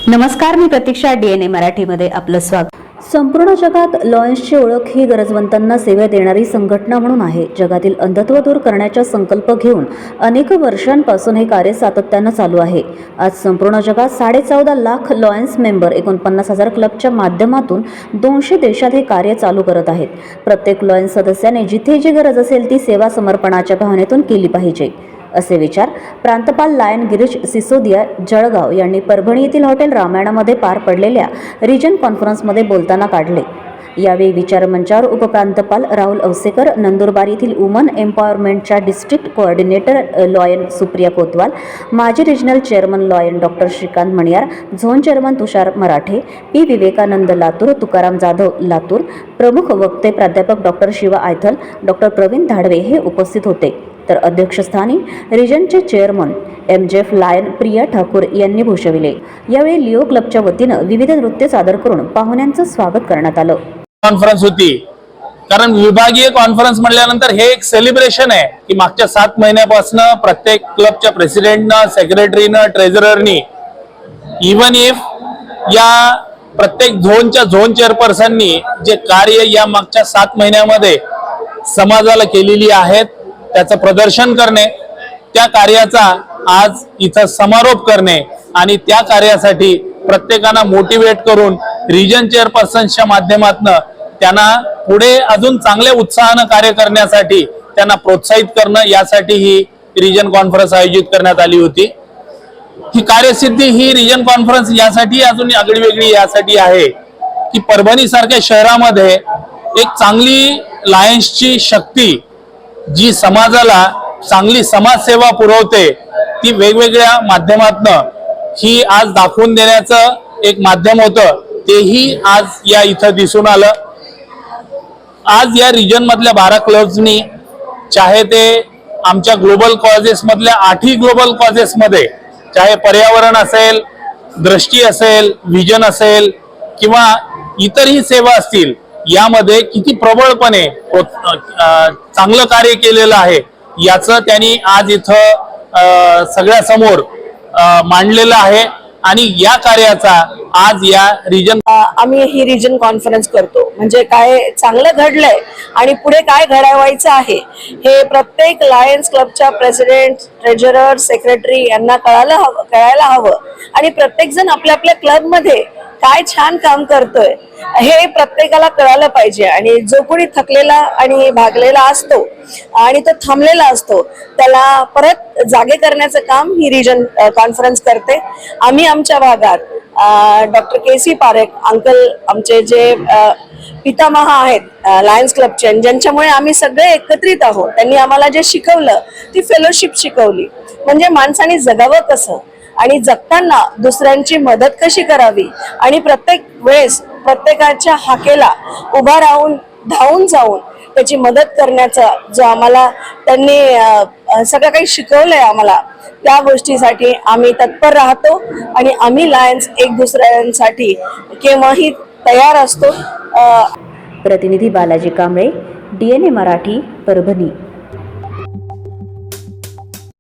नमस्कार, मी प्रतीक्षा. DNA मराठीमध्ये आपलं स्वागत. संपूर्ण जगात लॉयन्सची ओळख ही गरजवंतांना सेवा देणारी संघटना म्हणून आहे. जगातील अंधत्व दूर करण्याचा संकल्प घेऊन अनेक वर्षांपासून हे कार्य सातत्यानं चालू आहे. आज संपूर्ण जगात 14.5 लाख लॉयन्स मेंबर 49,000 क्लबच्या माध्यमातून 200 देशात हे कार्य चालू करत आहेत. प्रत्येक लॉयन्स सदस्याने जिथे जी गरज असेल ती सेवा समर्पणाच्या भावनेतून केली पाहिजे, असे विचार प्रांतपाल लायन गिरीश सिसोदिया जळगाव यांनी परभणी येथील हॉटेल रामायणामध्ये पार पडलेल्या रिजन कॉन्फरन्समध्ये बोलताना काढले. यावेळी विचार मंचावर उपप्रांतपाल राहुल अवसेकर, नंदुरबार येथील वुमन एम्पॉवरमेंटच्या district coordinator lion Supriya Kotwal, माजी regional chairman lion doctor Shrikant Maniyar, zone chairman Tushar Marathe, P Vivekanand Latur, Tukaram Jadhav Latur, प्रमुख वक्ते प्राध्यापक डॉक्टर शिवा आयथल, डॉक्टर प्रवीण धाडवे हे उपस्थित होते. तर अध्यक्षस्थानी रिजनचे chairman MJF lion Priya Thakur यांनी भूषविले. यावेळी लिओ क्लबच्या वतीनं विविध नृत्य सादर करून पाहुण्यांचं स्वागत करण्यात आलं. कॉन्फरन्स होती, कारण विभागीय कॉन्फरन्स म्हटल्यानंतर हे एक सेलिब्रेशन आहे की मागच्या 7 महिन्यापासून प्रत्येक क्लबच्या प्रेसिडेंटनं, सेक्रेटरीनं, ट्रेझररनी, इव्हन इफ या प्रत्येक झोनच्या झोन चेअरपर्सननी जे कार्य या मागच्या 7 महिन्यामध्ये समाजाला केलेली आहेत त्याचं प्रदर्शन करणे, त्या कार्याचा आज इथं समारोप करणे आणि त्या कार्यासाठी प्रत्येकांना मोटिवेट करून रिजन चेअरपर्सनच्या माध्यमातून त्यांना पुढे अजून चांगल्या उत्साहानं कार्य करण्यासाठी त्यांना प्रोत्साहित करणं, यासाठी ही रिजन कॉन्फरन्स आयोजित करण्यात आली होती. ही कार्यसिद्धी ही रिजन कॉन्फरन्स यासाठी अजून आगळी वेगळी यासाठी आहे की परभणी सारख्या शहरामध्ये एक चांगली लायन्सची शक्ती जी समाजाला चांगली समाजसेवा पुरवते, ती वेगवेगळ्या माध्यमातून ही आज दाखवून देण्याचं एक माध्यम होतं, तेही आज या इथं दिसून आलं. आज या रिजन मधल्या 12 क्लब्सनी, चाहे ते आमच्या ग्लोबल कॉजेस मधल्या 8ही ग्लोबल कॉजेस मध्ये, चाहे पर्यावरण असेल, दृष्टी असेल, विजन असेल किंवा इतरही सेवा असतील, यामध्ये किती प्रबळपणे चांगलं कार्य केलेलं आहे याचं त्यांनी आज इथं सगळ्या समोर मांडलेलं आहे. आणि या कार्याचा आज या रिजन आम्ही ही रिजन कॉन्फरन्स करतो, म्हणजे काय चांगलं घडलंय आणि पुढे काय घडावायचं आहे हे प्रत्येक लायन्स क्लबच्या प्रेसिडेंट, ट्रेजरर, सेक्रेटरी यांना कळायला हवं आणि प्रत्येक जण आपल्या आपल्या क्लब मध्ये काय छान काम करतोय हे प्रत्येकाला कळायला पाहिजे. आणि जो कोणी थकलेला आणि भागलेला असतो आणि तो थांबलेला असतो त्याला परत जागे करण्याचं काम ही रिजन कॉन्फरन्स करते. आम्ही आमच्या भागात डॉक्टर KC पारेख अंकल, आमचे जे पितामह आहेत लायन्स क्लबचे, ज्यांच्यामुळे आम्ही सगळे एकत्रित आहोत, त्यांनी आम्हाला जे शिकवलं ती फेलोशिप शिकवली, म्हणजे माणसाने जगावं कसं आणि जगताना दुसऱ्यांची मदत कशी करावी आणि प्रत्येक वेळेस प्रत्येकाच्या हाकेला उभा राहून धावून जाऊन त्याची मदत करण्याचा जो आम्हाला त्यांनी सगळं काही शिकवलंय आम्हाला, त्या गोष्टीसाठी आम्ही तत्पर राहतो आणि आम्ही लायन्स एक दुसऱ्यांसाठी केव्हाही तयार असतो. प्रतिनिधी बालाजी कांबळे, DNA मराठी, परभणी.